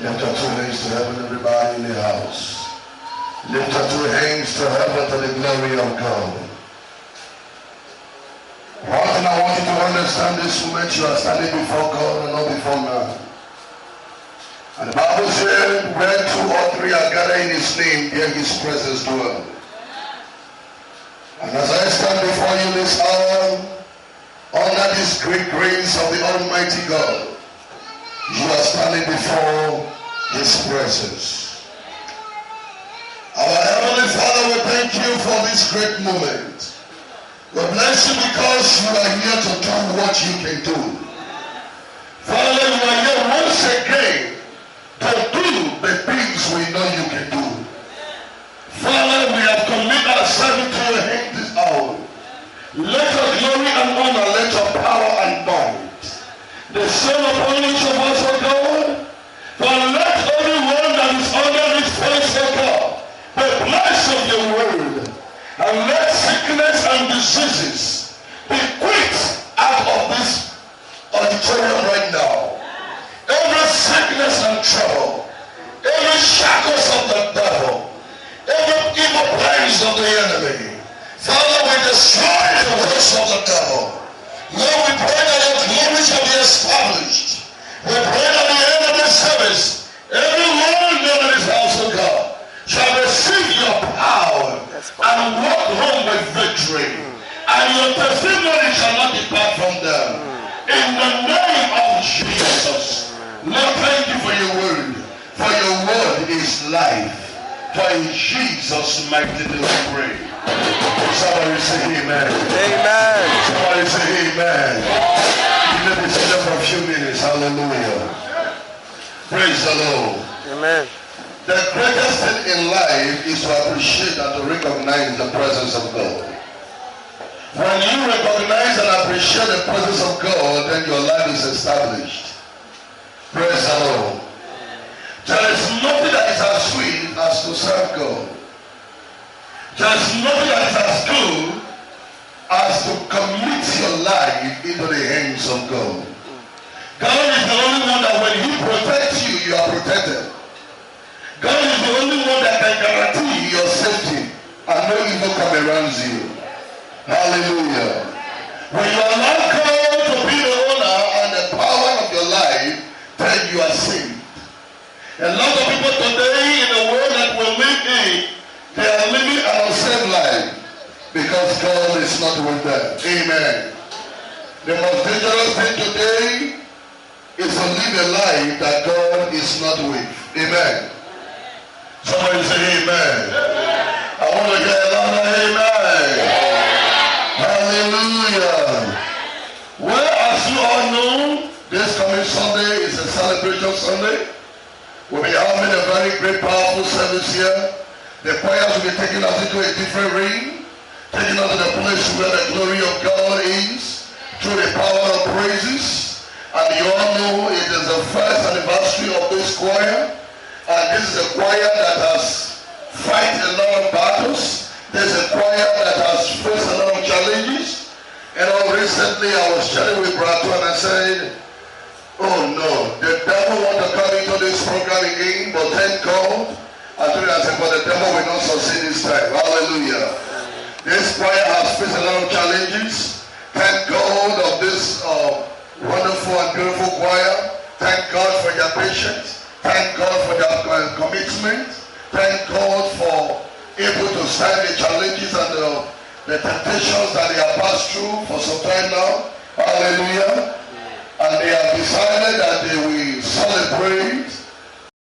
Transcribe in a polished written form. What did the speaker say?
Lift up two hands to heaven, everybody in the house. Lift up two hands to heaven to the glory of God. One thing I want you to understand this moment, you are standing before God and not before man. And the Bible said, where two or three are gathered in his name, there his presence dwells. And as I stand before you this hour, under this great grace of the Almighty God, you are standing before his presence. Our Heavenly Father, we thank you for this great moment. We bless you because you are here to do what you can do. Father, you are here once again to do the things we know you can do. Father, we have committed ourselves into your hand this hour. Let your glory and honor, let your power and might descend upon each of us, O God. For let everyone that is under this face, O God, the place of your word, and let sickness and diseases be quit out of this auditorium right now. Every sickness and trouble, every shackles of the devil, every evil plans of the enemy, Father, we destroy the works of the devil. Lord, we pray that your glory shall be established. We pray that the end of this service, everyone in this house of God shall receive your power and walk home with victory. And your testimony shall not depart from them. In the name of Jesus. Lord, thank you for your word. For your word is life. For in Jesus' mighty name we pray. Somebody say amen. Amen. Somebody say amen. Let me sit down for a few minutes. Hallelujah. Praise the Lord. Amen. The greatest thing in life is to appreciate and to recognize the presence of God. When you recognize and appreciate the presence of God, then your life is established. Praise the Lord. There is nothing that is as sweet as to serve God. There is nothing that is as good as to commit your life into the hands of God. God is the only one that when he protects you, you are protected. God is the only one that can guarantee your safety and no evil come around you. Hallelujah. When you allow God to be the owner and the power of your life, then you are saved. A lot of people today in the world that will live in, they are living an unsaved life because God is not with them. Amen. The most dangerous thing today is to live a life that God is not with. Amen. Somebody say amen. I want to get another amen. Hallelujah. Well, as you all know, this coming Sunday is a celebration Sunday. We'll be having a very great, powerful service here. The prayers will be taking us into a different ring, taking us to the place where the glory of God is, through the power of praises. And you all know it is the first anniversary of this choir. And this is a choir that has fight a lot of battles. This is a choir that has faced a lot of challenges. And recently I was chatting with Brato and I said, oh no, the devil want to come into this program again, but thank God. I told him, I said, but the devil will not succeed this time. Hallelujah. This choir has faced a lot of challenges. Thank God of this wonderful and beautiful choir. Thank God for your patience. Thank God for their commitment. Thank God for able to stand the challenges and the temptations that they have passed through for some time now. Hallelujah. And they have decided that they will celebrate